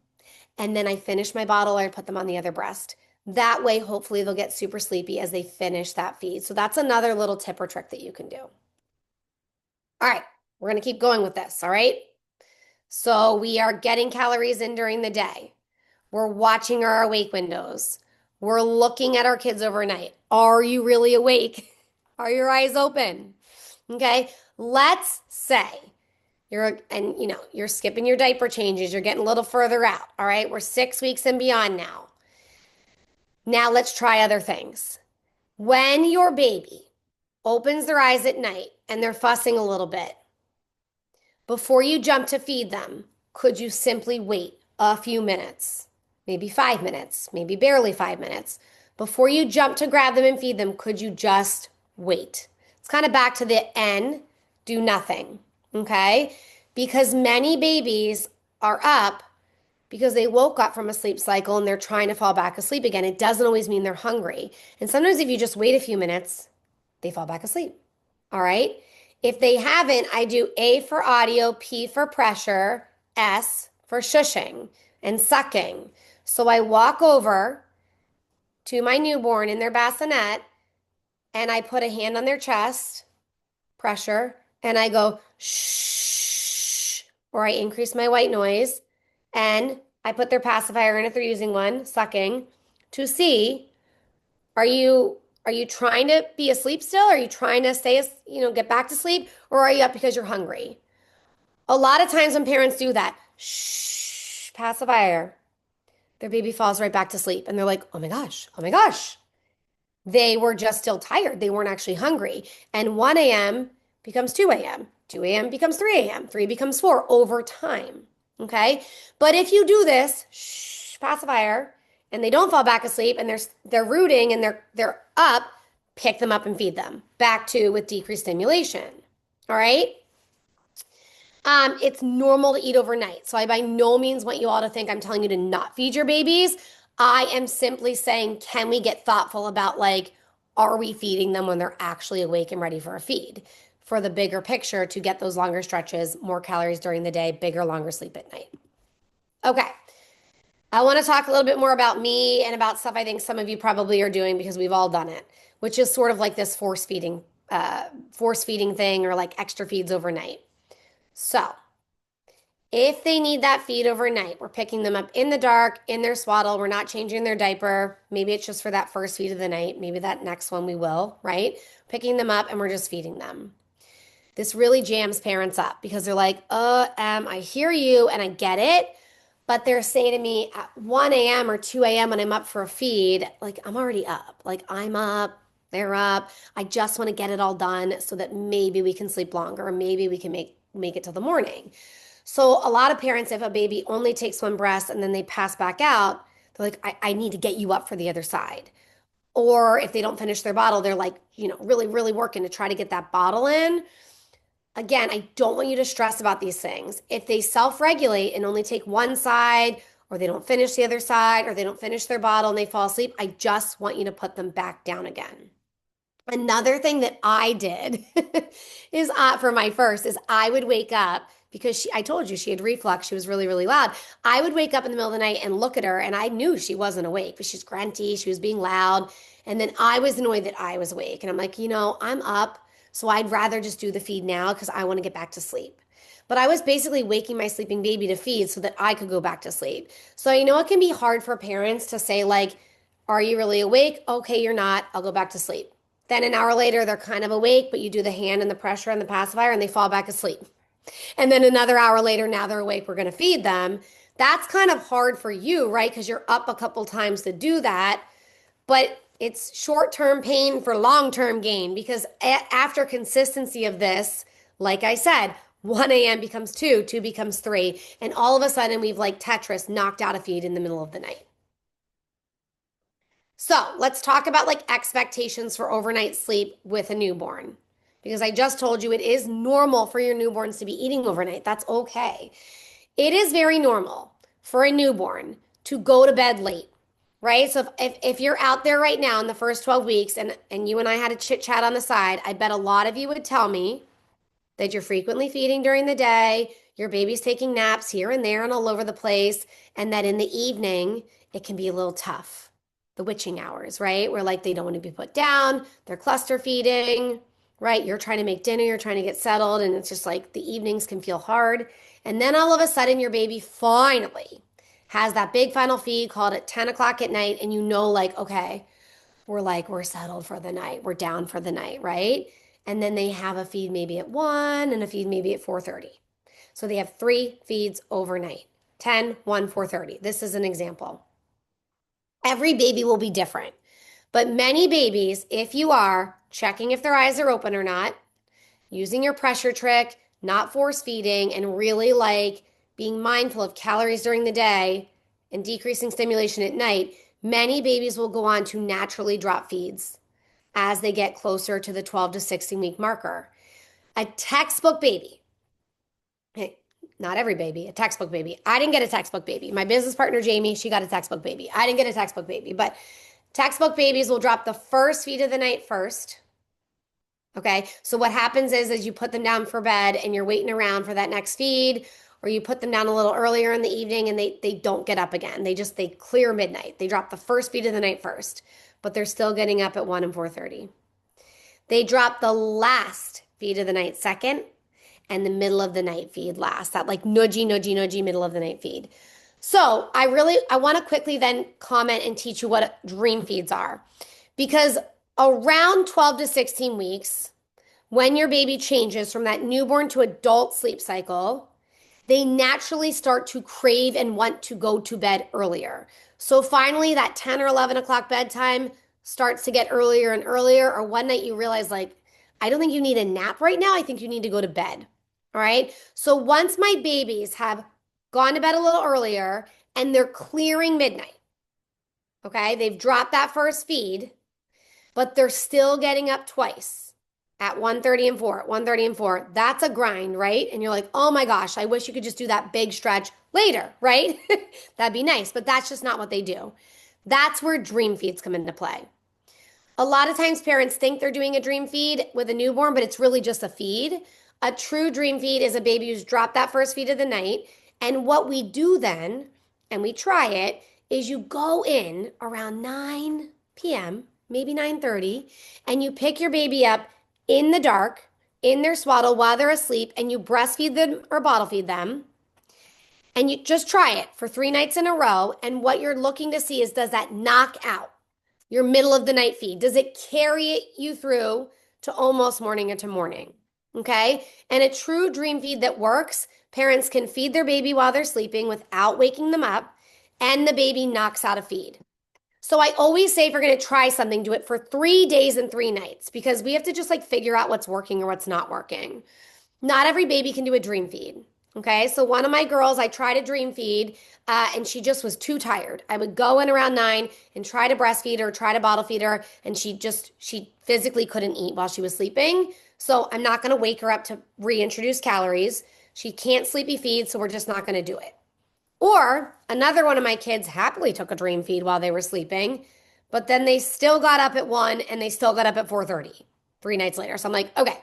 And then I finish my bottle or I put them on the other breast. That way, hopefully they'll get super sleepy as they finish that feed. So that's another little tip or trick that you can do. All right, we're going to keep going with this, all right? So we are getting calories in during the day. We're watching our awake windows. We're looking at our kids overnight. Are you really awake? Are your eyes open? Okay. Let's say you're skipping your diaper changes. You're getting a little further out. All right. We're 6 weeks and beyond now. Now let's try other things. When your baby opens their eyes at night and they're fussing a little bit, before you jump to feed them, could you simply wait a few minutes? Maybe 5 minutes, maybe barely 5 minutes. Before you jump to grab them and feed them, could you just wait? It's kind of back to the N, do nothing, okay? Because many babies are up because they woke up from a sleep cycle and they're trying to fall back asleep again. It doesn't always mean they're hungry. And sometimes if you just wait a few minutes, they fall back asleep, all right? If they haven't, I do A for audio, P for pressure, S for shushing and sucking. So I walk over to my newborn in their bassinet and I put a hand on their chest, pressure, and I go shh, or I increase my white noise, and I put their pacifier in if they're using one, sucking, to see, are you trying to be asleep still? Are you trying to get back to sleep? Or are you up because you're hungry? A lot of times when parents do that, shh, pacifier, their baby falls right back to sleep. And they're like, oh my gosh, oh my gosh. They were just still tired. They weren't actually hungry. And 1 a.m. becomes 2 a.m. 2 a.m. becomes 3 a.m. 3 becomes 4 over time. Okay? But if you do this, shh, pacifier, and they don't fall back asleep and they're rooting and they're up, pick them up and feed them. Back to with decreased stimulation. All right? It's normal to eat overnight. So I by no means want you all to think I'm telling you to not feed your babies. I am simply saying, can we get thoughtful about are we feeding them when they're actually awake and ready for a feed? For the bigger picture, to get those longer stretches, more calories during the day, bigger, longer sleep at night. Okay. I want to talk a little bit more about me and about stuff I think some of you probably are doing because we've all done it, which is sort of like this force feeding thing or like extra feeds overnight. So if they need that feed overnight, we're picking them up in the dark, in their swaddle. We're not changing their diaper. Maybe it's just for that first feed of the night. Maybe that next one we will, right? Picking them up and we're just feeding them. This really jams parents up because they're like, I hear you and I get it. But they're saying to me at 1 a.m. or 2 a.m. when I'm up for a feed, I'm already up. I'm up, they're up. I just want to get it all done so that maybe we can sleep longer or maybe we can make it till the morning. So a lot of parents, if a baby only takes one breast and then they pass back out, they're like, I need to get you up for the other side. Or if they don't finish their bottle, they're really, really working to try to get that bottle in. Again, I don't want you to stress about these things. If they self-regulate and only take one side, or they don't finish the other side, or they don't finish their bottle and they fall asleep, I just want you to put them back down again. Another thing that I did is for my first is I would wake up because I told you she had reflux. She was really, really loud. I would wake up in the middle of the night and look at her and I knew she wasn't awake, but she's grunty. She was being loud. And then I was annoyed that I was awake. And I'm like, I'm up. So I'd rather just do the feed now because I want to get back to sleep. But I was basically waking my sleeping baby to feed so that I could go back to sleep. So it can be hard for parents to say are you really awake? Okay, you're not. I'll go back to sleep. Then an hour later, they're kind of awake, but you do the hand and the pressure and the pacifier and they fall back asleep. And then another hour later, now they're awake, we're going to feed them. That's kind of hard for you, right? Because you're up a couple times to do that. But it's short-term pain for long-term gain because after consistency of this, like I said, 1 a.m. becomes 2, 2 becomes 3, and all of a sudden we've like Tetris knocked out a feed in the middle of the night. So let's talk about expectations for overnight sleep with a newborn. Because I just told you it is normal for your newborns to be eating overnight. That's okay. It is very normal for a newborn to go to bed late, right? So if you're out there right now in the first 12 weeks and you and I had a chit chat on the side, I bet a lot of you would tell me that you're frequently feeding during the day, your baby's taking naps here and there and all over the place, and that in the evening, it can be a little tough. The witching hours, right? Where they don't want to be put down, they're cluster feeding, right? You're trying to make dinner, you're trying to get settled, and it's just the evenings can feel hard. And then all of a sudden, your baby finally, has that big final feed called at 10 o'clock at night, and you know, like, okay, we're settled for the night. We're down for the night, right? And then they have a feed maybe at 1 and a feed maybe at 4:30. So they have 3 feeds overnight. 10, 1, 4:30. This is an example. Every baby will be different. But many babies, if you are checking if their eyes are open or not, using your pressure trick, not force feeding, and really like being mindful of calories during the day and decreasing stimulation at night, many babies will go on to naturally drop feeds as they get closer to the 12 to 16 week marker. A textbook baby, hey, not every baby, a textbook baby. I didn't get a textbook baby. My business partner, Jamie, she got a textbook baby. I didn't get a textbook baby, but textbook babies will drop the first feed of the night first. Okay, so what happens is you put them down for bed and you're waiting around for that next feed, or you put them down a little earlier in the evening and they don't get up again. They clear midnight. They drop the first feed of the night first, but they're still getting up at 1 and 4:30. They drop the last feed of the night second and the middle of the night feed last. That like nudgy middle of the night feed. So I want to quickly then comment and teach you what dream feeds are. Because around 12 to 16 weeks, when your baby changes from that newborn to adult sleep cycle, they naturally start to crave and want to go to bed earlier. So finally, that 10 or 11 o'clock bedtime starts to get earlier and earlier, or one night you realize, like, I don't think you need a nap right now. I think you need to go to bed. All right. So once my babies have gone to bed a little earlier and they're clearing midnight, okay, they've dropped that first feed, but they're still getting up twice at 1:30 and 4, at 1:30 and 4. That's a grind, right? And you're like, oh my gosh, I wish you could just do that big stretch later, right? That'd be nice, but that's just not what they do. That's where dream feeds come into play. A lot of times parents think they're doing a dream feed with a newborn, but it's really just a feed. A true dream feed is a baby who's dropped that first feed of the night. And what we do then, and we try it, is you go in around 9 p.m., maybe 9:30, and you pick your baby up in the dark, in their swaddle while they're asleep, and you breastfeed them or bottle feed them. And you just try it for 3 nights in a row. And what you're looking to see is, does that knock out your middle of the night feed? Does it carry you through to almost morning into morning? Okay. And a true dream feed that works, parents can feed their baby while they're sleeping without waking them up, and the baby knocks out a feed. So I always say, if we're going to try something, do it for 3 days and 3 nights, because we have to just like figure out what's working or what's not working. Not every baby can do a dream feed. Okay, so one of my girls, I tried a dream feed, and she just was too tired. I would go in around 9 and try to breastfeed her, try to bottle feed her, and she physically couldn't eat while she was sleeping. So I'm not going to wake her up to reintroduce calories. She can't sleepy feed, so we're just not going to do it. Or another one of my kids happily took a dream feed while they were sleeping, but then they still got up at 1 and they still got up at 4:30, 3 nights later. So I'm like, okay,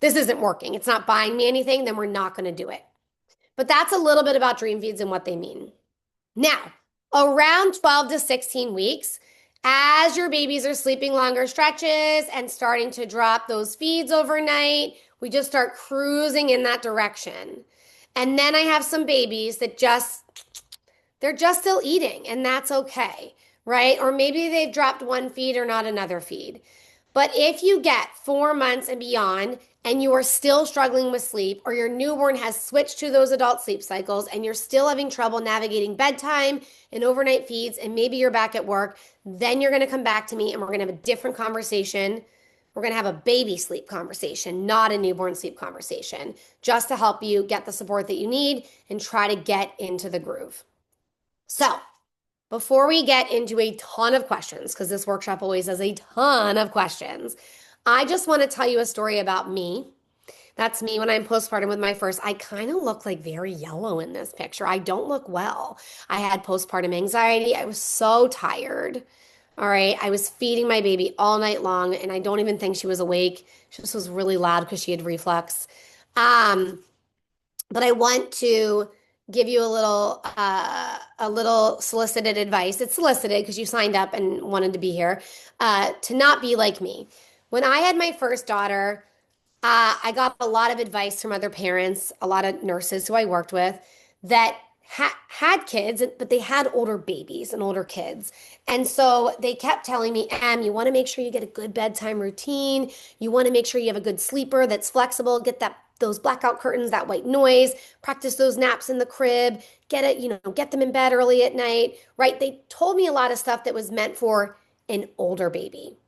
this isn't working. It's not buying me anything, then we're not going to do it. But that's a little bit about dream feeds and what they mean. Now, around 12 to 16 weeks, as your babies are sleeping longer stretches and starting to drop those feeds overnight, we just start cruising in that direction. And then I have some babies that they're just still eating, and that's okay, right? Or maybe they've dropped one feed or not another feed. But if you get 4 months and beyond and you are still struggling with sleep, or your newborn has switched to those adult sleep cycles and you're still having trouble navigating bedtime and overnight feeds, and maybe you're back at work, then you're going to come back to me and we're going to have a different conversation. We're going to have a baby sleep conversation, not a newborn sleep conversation, just to help you get the support that you need and try to get into the groove. So, before we get into a ton of questions, because this workshop always has a ton of questions, I just want to tell you a story about me. That's me when I'm postpartum with my first. I kind of look like very yellow in this picture. I don't look well. I had postpartum anxiety. I was so tired. All right. I was feeding my baby all night long, and I don't even think she was awake. She just was really loud because she had reflex. But I want to give you a little solicited advice. It's solicited because you signed up and wanted to be here, to not be like me. When I had my first daughter, I got a lot of advice from other parents, a lot of nurses who I worked with, that had kids, but they had older babies and older kids. And so they kept telling me, Em, you want to make sure you get a good bedtime routine. You want to make sure you have a good sleeper that's flexible, get those blackout curtains, that white noise, practice those naps in the crib, get it, get them in bed early at night, right? They told me a lot of stuff that was meant for an older baby,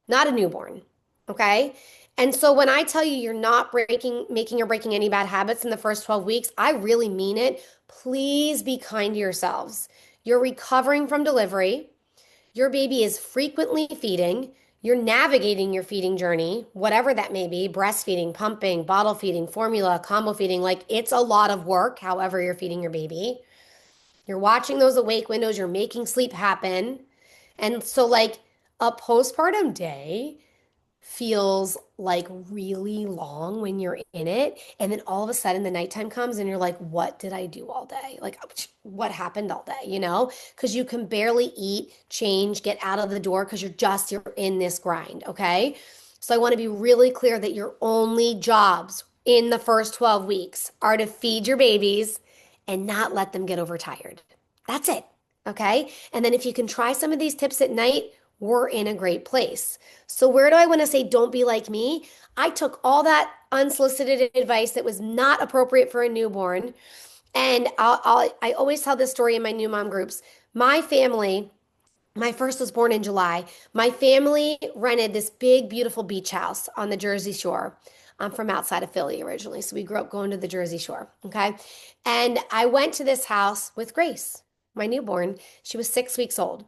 not a newborn. Okay. And so when I tell you you're not making or breaking any bad habits in the first 12 weeks, I really mean it. Please be kind to yourselves. You're recovering from delivery. Your baby is frequently feeding. You're navigating your feeding journey, whatever that may be, breastfeeding, pumping, bottle feeding, formula, combo feeding. Like it's a lot of work, however you're feeding your baby. You're watching those awake windows. You're making sleep happen. And so like a postpartum day feels like really long when you're in it. And then all of a sudden the nighttime comes and you're like, what did I do all day? Like, what happened all day, Because you can barely eat, change, get out of the door because you're in this grind, okay? So I want to be really clear that your only jobs in the first 12 weeks are to feed your babies and not let them get overtired. That's it, okay? And then if you can try some of these tips at night, we're in a great place. So where do I want to say don't be like me? I took all that unsolicited advice that was not appropriate for a newborn, and I always tell this story in my new mom groups. My family, my first was born in July. My family rented this big, beautiful beach house on the Jersey Shore. I'm from outside of Philly originally, so we grew up going to the Jersey Shore. Okay, and I went to this house with Grace, my newborn. She was 6 weeks old.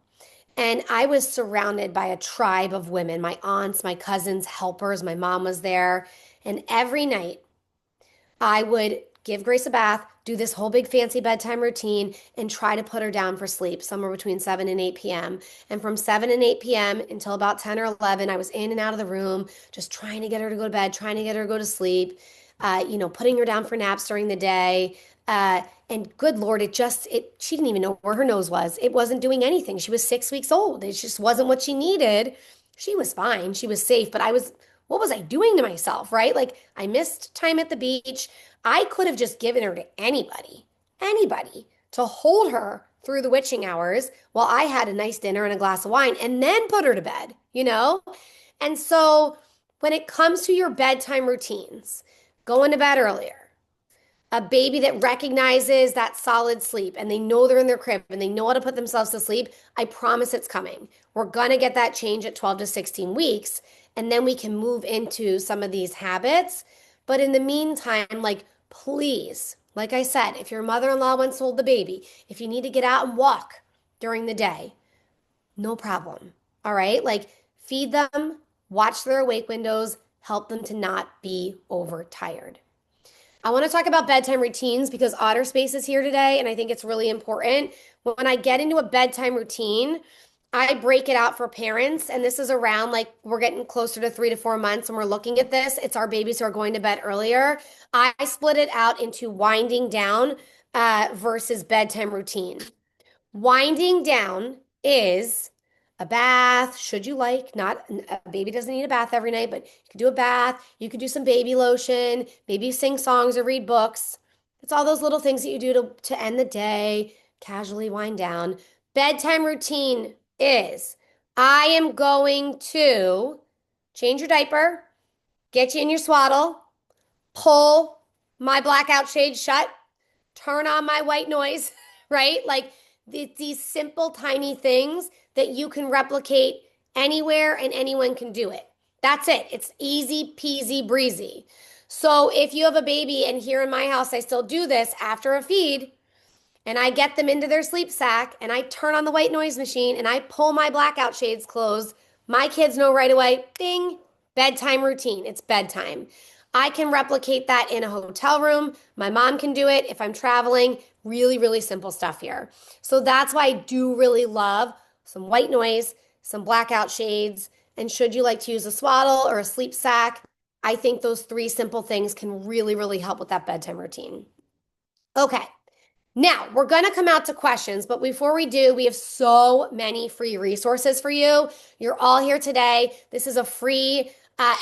And I was surrounded by a tribe of women, my aunts, my cousins, helpers. My mom was there. And every night I would give Grace a bath, do this whole big fancy bedtime routine, and try to put her down for sleep somewhere between 7 and 8 p.m. And from 7 and 8 p.m. until about 10 or 11, I was in and out of the room, just trying to get her to go to bed, trying to get her to go to sleep, putting her down for naps during the day. And good Lord, she didn't even know where her nose was. It wasn't doing anything. She was 6 weeks old. It just wasn't what she needed. She was fine. She was safe, but what was I doing to myself, right? Like I missed time at the beach. I could have just given her to anybody to hold her through the witching hours while I had a nice dinner and a glass of wine and then put her to bed? And so when it comes to your bedtime routines, going to bed earlier, a baby that recognizes that solid sleep and they know they're in their crib and they know how to put themselves to sleep, I promise it's coming. We're going to get that change at 12 to 16 weeks, and then we can move into some of these habits. But in the meantime, like, please, like I said, if your mother-in-law wants to hold the baby, if you need to get out and walk during the day, no problem. All right? Like, feed them, watch their awake windows, help them to not be overtired. I want to talk about bedtime routines because Otter Space is here today, and I think it's really important. When I get into a bedtime routine, I break it out for parents, and this is around like we're getting closer to 3 to 4 months, and we're looking at this. It's our babies who are going to bed earlier. I split it out into winding down versus bedtime routine. Winding down is a bath, should you like. Not a baby doesn't need a bath every night, but you could do a bath. You could do some baby lotion, maybe sing songs or read books. It's all those little things that you do to end the day, casually wind down. Bedtime routine is I am going to change your diaper, get you in your swaddle, pull my blackout shade shut, turn on my white noise, right? Like these simple, tiny things that you can replicate anywhere and anyone can do it. That's it. It's easy peasy breezy. So if you have a baby, and here in my house, I still do this after a feed, and I get them into their sleep sack and I turn on the white noise machine and I pull my blackout shades closed, my kids know right away, ding, bedtime routine. It's bedtime. I can replicate that in a hotel room. My mom can do it if I'm traveling. Really, really simple stuff here. So that's why I do really love some white noise, some blackout shades, and should you like to use a swaddle or a sleep sack, I think those three simple things can really, really help with that bedtime routine. Okay. Now, we're going to come out to questions, but before we do, we have so many free resources for you. You're all here today. This is a free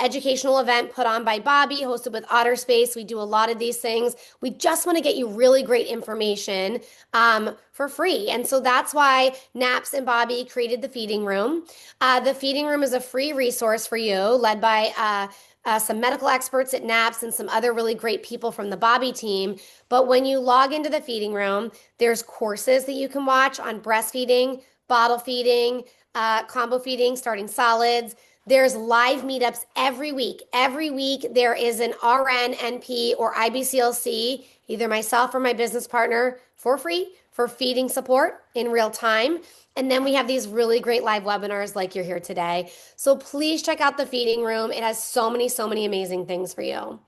educational event put on by Bobby, hosted with OtterSpace. We do a lot of these things. We just want to get you really great information for free. And so that's why Naps and Bobby created the feeding room. The feeding room is a free resource for you, led by some medical experts at NAPS and some other really great people from the Bobby team. But when you log into the feeding room, there's courses that you can watch on breastfeeding, bottle feeding, combo feeding, starting solids. There's live meetups every week. Every week, there is an RN, NP, or IBCLC, either myself or my business partner, for free for feeding support in real time. And then we have these really great live webinars like you're here today. So please check out the feeding room. It has so many amazing things for you.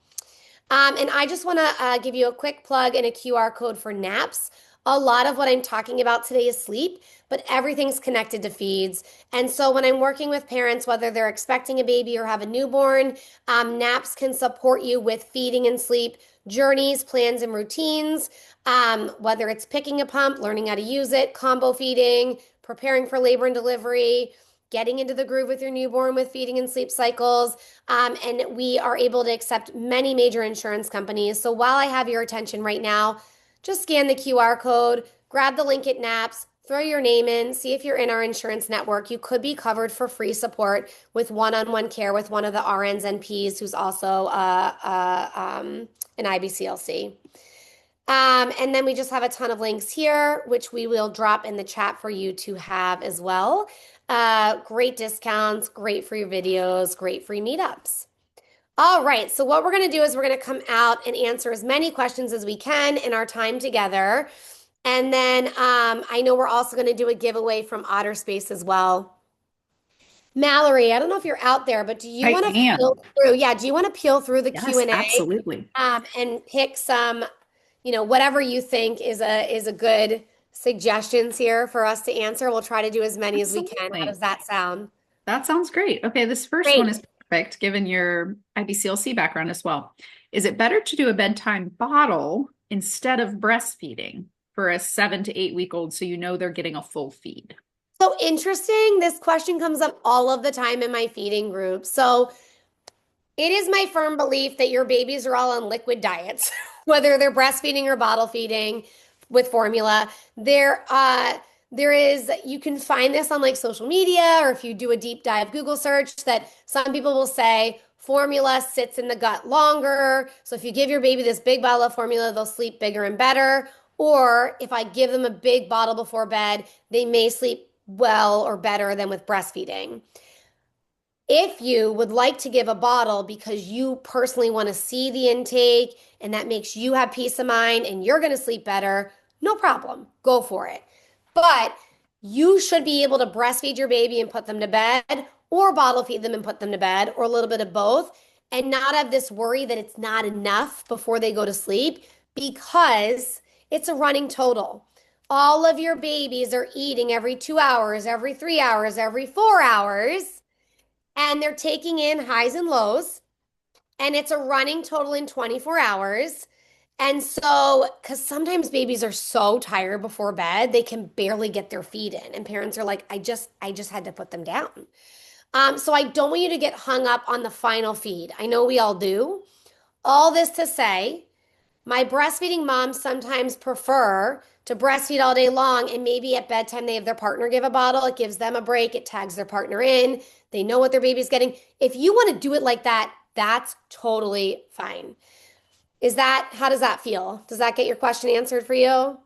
And I just want to give you a quick plug and a QR code for naps. A lot of what I'm talking about today is sleep, but everything's connected to feeds. And so when I'm working with parents, whether they're expecting a baby or have a newborn, naps can support you with feeding and sleep journeys, plans, and routines. Whether it's picking a pump, learning how to use it, combo feeding, preparing for labor and delivery, getting into the groove with your newborn with feeding and sleep cycles. And we are able to accept many major insurance companies. So while I have your attention right now, just scan the QR code, grab the link at NAPS, throw your name in, see if you're in our insurance network. You could be covered for free support with one-on-one care with one of the RNs and Ps who's also an IBCLC. And then we just have a ton of links here, which we will drop in the chat for you to have as well. Great discounts, great free videos, great free meetups. All right, so what we're going to do is we're going to come out and answer as many questions as we can in our time together. And then I know we're also going to do a giveaway from OtterSpace as well. Mallory, I don't know if you're out there, but do you I want to am. peel through? Yeah, do you want to peel through the Yes, Q&A absolutely. and pick some, whatever you think is a good suggestions here for us to answer? We'll try to do as many as we can. How does Absolutely. that sound? That sounds great. Okay, this first one Great. is perfect given your IBCLC background as well. Is it better to do a bedtime bottle instead of breastfeeding for a 7 to 8 week old so you know they're getting a full feed? So interesting. This question comes up all of the time in my feeding group. So it is my firm belief that your babies are all on liquid diets, whether they're breastfeeding or bottle feeding with formula. There is, you can find this on like social media, or if you do a deep dive Google search, that some people will say formula sits in the gut longer. So if you give your baby this big bottle of formula, they'll sleep bigger and better. Or if I give them a big bottle before bed, they may sleep well or better than with breastfeeding. If you would like to give a bottle because you personally want to see the intake and that makes you have peace of mind and you're going to sleep better, no problem. Go for it. But you should be able to breastfeed your baby and put them to bed, or bottle feed them and put them to bed, or a little bit of both, and not have this worry that it's not enough before they go to sleep, because it's a running total. All of your babies are eating every 2 hours, every 3 hours, every 4 hours, and they're taking in highs and lows, and it's a running total in 24 hours. And so, because sometimes babies are so tired before bed, they can barely get their feed in, and parents are like, I just had to put them down. So I don't want you to get hung up on the final feed. I know we all do. All this to say, my breastfeeding moms sometimes prefer to breastfeed all day long, and maybe at bedtime they have their partner give a bottle. It gives them a break. It tags their partner in. They know what their baby's getting. If you want to do it like that, that's totally fine. How does that feel? Does that get your question answered for you?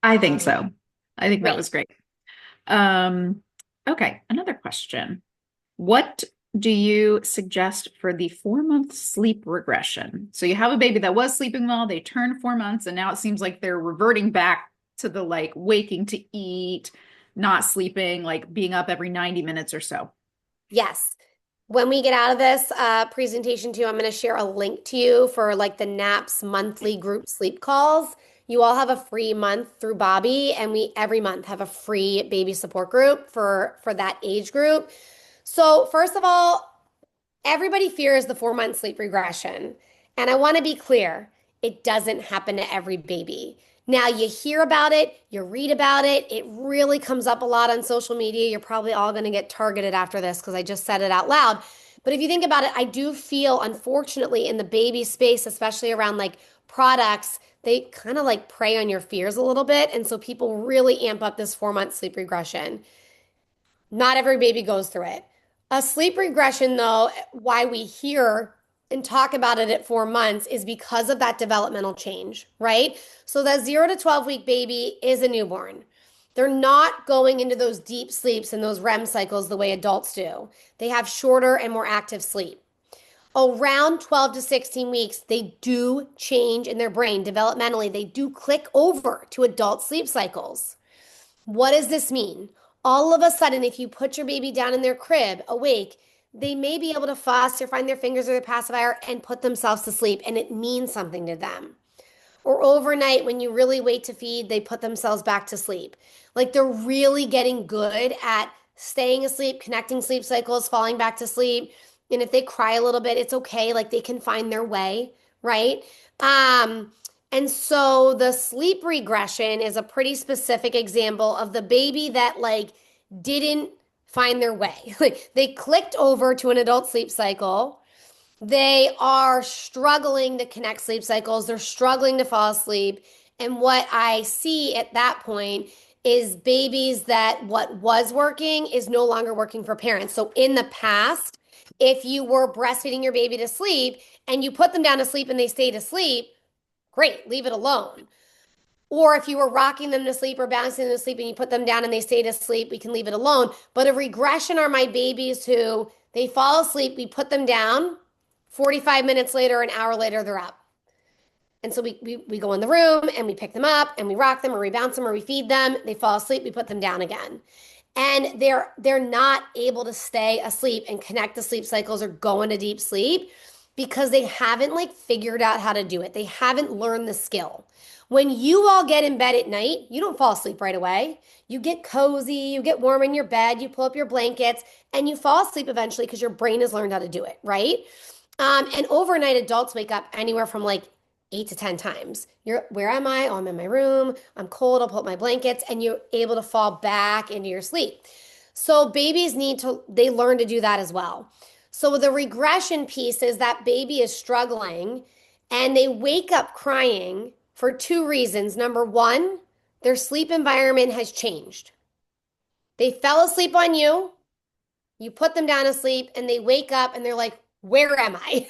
I think so. I think that Great. was great. Um, okay, another question. What do you suggest for the 4 month sleep regression? So you have a baby that was sleeping well, they turned 4 months, and now it seems like they're reverting back to the like waking to eat, not sleeping, like being up every 90 minutes or so. Yes. When we get out of this presentation too, I'm going to share a link to you for like the NAPS monthly group sleep calls. You all have a free month through Bobby, and we every month have a free baby support group for that age group. So first of all, everybody fears the 4 month sleep regression. And I want to be clear, it doesn't happen to every baby. Now you hear about it, you read about it. It really comes up a lot on social media. You're probably all going to get targeted after this because I just said it out loud. But if you think about it, I do feel, unfortunately, in the baby space, especially around like products, they kind of like prey on your fears a little bit. And so people really amp up this 4 month sleep regression. Not every baby goes through it. A sleep regression, though, why we hear and talk about it at 4 months is because of that developmental change, right? So that 0 to 12 week baby is a newborn. They're not going into those deep sleeps and those REM cycles the way adults do. They have shorter and more active sleep. Around 12 to 16 weeks, they do change in their brain developmentally. They do click over to adult sleep cycles. What does this mean? All of a sudden, if you put your baby down in their crib, awake, they may be able to fuss or find their fingers or their pacifier and put themselves to sleep, and it means something to them. Or overnight, when you really wait to feed, they put themselves back to sleep. Like they're really getting good at staying asleep, connecting sleep cycles, falling back to sleep. And if they cry a little bit, it's okay. Like they can find their way, right? And so the sleep regression is a pretty specific example of the baby that like didn't find their way. Like they clicked over to an adult sleep cycle. They are struggling to connect sleep cycles. They're struggling to fall asleep. And what I see at that point is babies that what was working is no longer working for parents. So in the past, if you were breastfeeding your baby to sleep and you put them down to sleep and they stayed asleep, great, leave it alone. Or if you were rocking them to sleep or bouncing them to sleep and you put them down and they stayed asleep, we can leave it alone. But a regression are my babies who they fall asleep, we put them down, 45 minutes later, an hour later, they're up. And so we go in the room and we pick them up and we rock them or we bounce them or we feed them. They fall asleep, we put them down again. And they're not able to stay asleep and connect the sleep cycles or go into deep sleep because they haven't like figured out how to do it. They haven't learned the skill. When you all get in bed at night, you don't fall asleep right away. You get cozy, you get warm in your bed, you pull up your blankets, and you fall asleep eventually because your brain has learned how to do it, right? And overnight, adults wake up anywhere from like 8 to 10 times. Where am I? Oh, I'm in my room. I'm cold. I'll pull up my blankets, and you're able to fall back into your sleep. So babies they learn to do that as well. So the regression piece is that baby is struggling and they wake up crying for two reasons. Number one, their sleep environment has changed. They fell asleep on you, you put them down to sleep, and they wake up and they're like, where am I?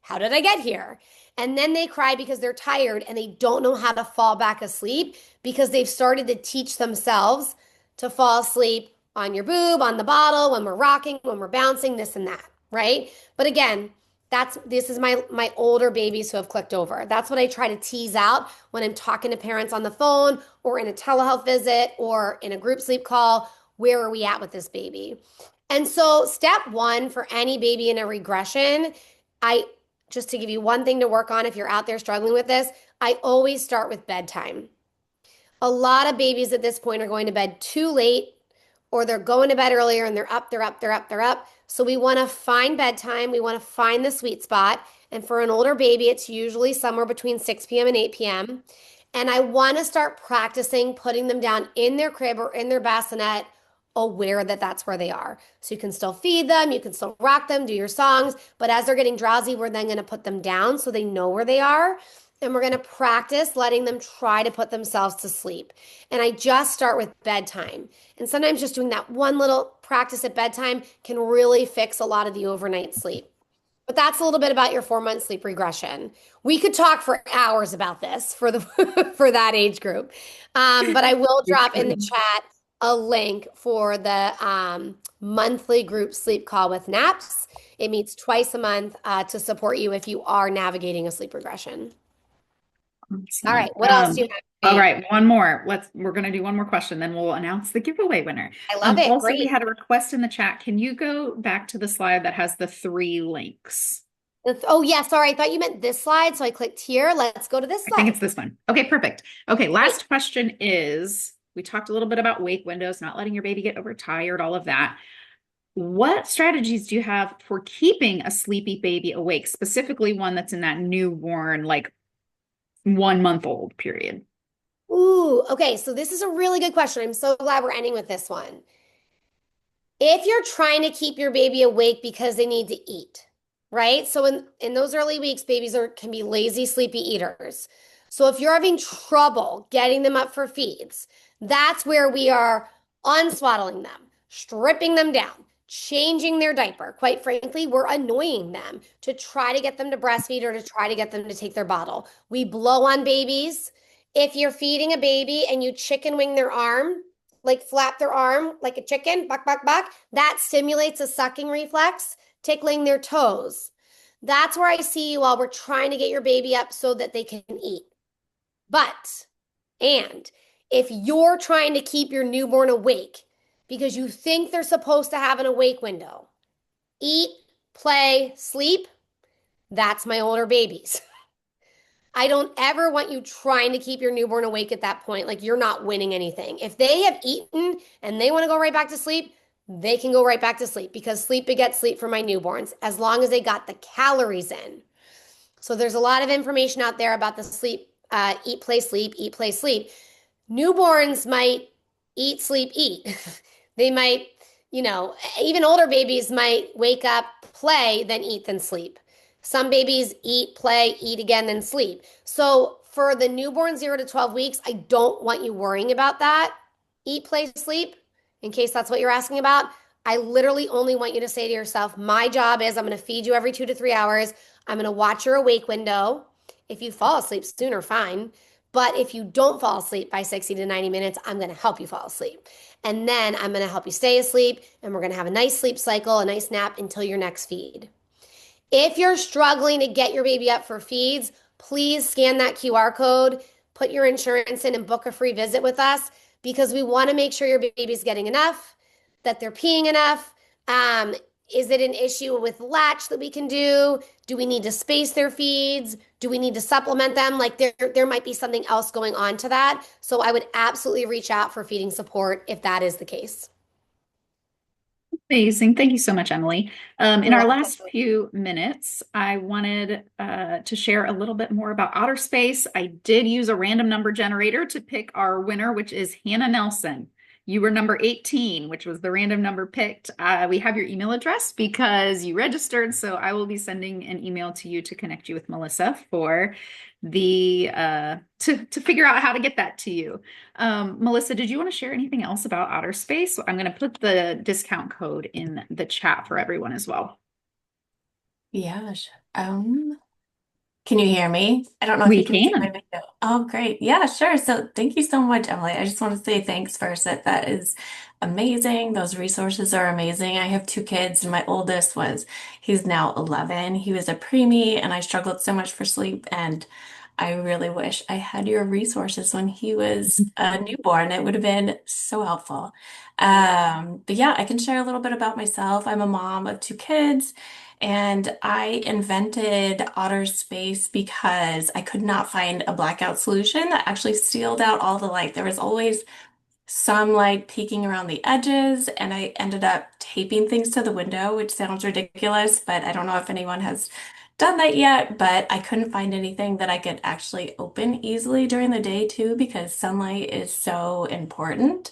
How did I get here? And then they cry because they're tired and they don't know how to fall back asleep because they've started to teach themselves to fall asleep on your boob, on the bottle, when we're rocking, when we're bouncing, this and that, right? But again, this is my older babies who have clicked over. That's what I try to tease out when I'm talking to parents on the phone or in a telehealth visit or in a group sleep call. Where are we at with this baby? And so step one for any baby in a regression, just to give you one thing to work on if you're out there struggling with this, I always start with bedtime. A lot of babies at this point are going to bed too late or they're going to bed earlier and they're up. So we want to find bedtime. We want to find the sweet spot. And for an older baby, it's usually somewhere between 6 p.m. and 8 p.m. And I want to start practicing putting them down in their crib or in their bassinet, aware that that's where they are. So you can still feed them, you can still rock them, do your songs, but as they're getting drowsy, we're then going to put them down so they know where they are. And we're going to practice letting them try to put themselves to sleep. And I just start with bedtime. And sometimes just doing that one little practice at bedtime can really fix a lot of the overnight sleep. But that's a little bit about your 4 month sleep regression. We could talk for hours about this for for that age group. But I will drop in the chat a link for the monthly group sleep call with naps. It meets twice a month to support you if you are navigating a sleep regression. Awesome. All right, what else do you have? All right, one more. We're going to do one more question, then we'll announce the giveaway winner. I love it. Also, Great. we had a request in the chat. Can you go back to the slide that has the 3 links? Oh, yeah, sorry. I thought you meant this slide, so I clicked here. Let's go to this slide. I think it's this one. Okay, perfect. Okay, last question is, we talked a little bit about wake windows, not letting your baby get overtired, all of that. What strategies do you have for keeping a sleepy baby awake, specifically one that's in that newborn, like 1 month old period? Ooh, okay. So this is a really good question. I'm so glad we're ending with this one. If you're trying to keep your baby awake because they need to eat, right? So in those early weeks, babies can be lazy, sleepy eaters. So if you're having trouble getting them up for feeds, that's where we are unswaddling them, stripping them down, changing their diaper. Quite frankly, we're annoying them to try to get them to breastfeed or to try to get them to take their bottle. We blow on babies. If you're feeding a baby and you chicken wing their arm, like flap their arm like a chicken, buck, buck, buck, that stimulates a sucking reflex, tickling their toes. That's where I see you while we're trying to get your baby up so that they can eat. But, and if you're trying to keep your newborn awake because you think they're supposed to have an awake window, eat, play, sleep, that's my older babies. I don't ever want you trying to keep your newborn awake at that point. Like you're not winning anything. If they have eaten and they want to go right back to sleep, they can go right back to sleep because sleep begets sleep for my newborns as long as they got the calories in. So there's a lot of information out there about the sleep, eat, play, sleep, eat, play, sleep. Newborns might eat, sleep, eat. They might, even older babies might wake up, play, then eat, then sleep. Some babies eat, play, eat again, then sleep. So for the newborn 0 to 12 weeks, I don't want you worrying about that. Eat, play, sleep, in case that's what you're asking about. I literally only want you to say to yourself, my job is I'm going to feed you every 2 to 3 hours. I'm going to watch your awake window. If you fall asleep sooner, fine. But if you don't fall asleep by 60 to 90 minutes, I'm going to help you fall asleep. And then I'm going to help you stay asleep, and we're going to have a nice sleep cycle, a nice nap until your next feed. If you're struggling to get your baby up for feeds, please scan that QR code, put your insurance in, and book a free visit with us because we want to make sure your baby's getting enough, that they're peeing enough. Is it an issue with latch that we can do? Do we need to space their feeds? Do we need to supplement them? Like there might be something else going on to that. So I would absolutely reach out for feeding support if that is the case. Amazing. Thank you so much, Emily. In You're our welcome. last few minutes, I wanted to share a little bit more about outer space. I did use a random number generator to pick our winner, which is Hannah Nelson. You were number 18, which was the random number picked. We have your email address because you registered, so I will be sending an email to you to connect you with Melissa for the to figure out how to get that to you. Melissa, did you want to share anything else about outer space? I'm going to put the discount code in the chat for everyone as well. Yeah, can you hear me? I don't know if We you can see my can. video. Oh, great. Yeah, sure. So thank you so much, Emily. I just want to say thanks first that is amazing. Those resources are amazing. I have two kids, and my oldest he's now 11. He was a preemie, and I struggled so much for sleep. And I really wish I had your resources when he was a newborn. It would have been so helpful. But yeah, I can share a little bit about myself. I'm a mom of two kids. And I invented Otter Space because I could not find a blackout solution that actually sealed out all the light. There was always some light peeking around the edges, and I ended up taping things to the window, which sounds ridiculous, but I don't know if anyone has done that yet. But I couldn't find anything that I could actually open easily during the day too, because sunlight is so important.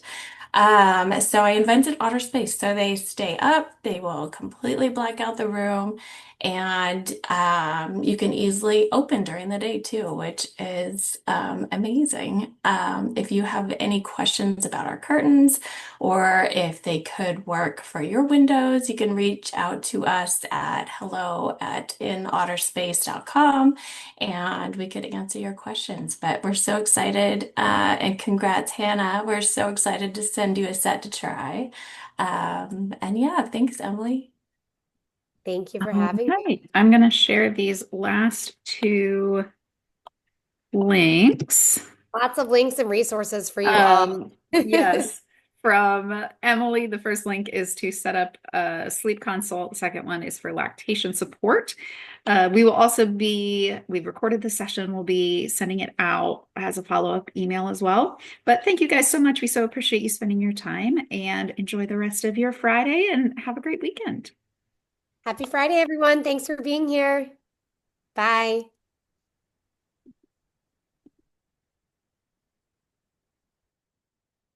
So I invented Otter Space. So they stay up, they will completely black out the room, and you can easily open during the day too, which is amazing. If you have any questions about our curtains or if they could work for your windows, you can reach out to us at hello@inotterspace.com and we could answer your questions. But we're so excited, and congrats, Hannah. We're so excited to send you a set to try. And yeah, thanks, Emily. Thank you for All having me. right. I'm going to share these last two links. Lots of links and resources for you all. Yes, from Emily. The first link is to set up a sleep consult. The second one is for lactation support. We will also we've recorded the session. We'll be sending it out as a follow-up email as well. But thank you guys so much. We so appreciate you spending your time, and enjoy the rest of your Friday and have a great weekend. Happy Friday, everyone. Thanks for being here. Bye.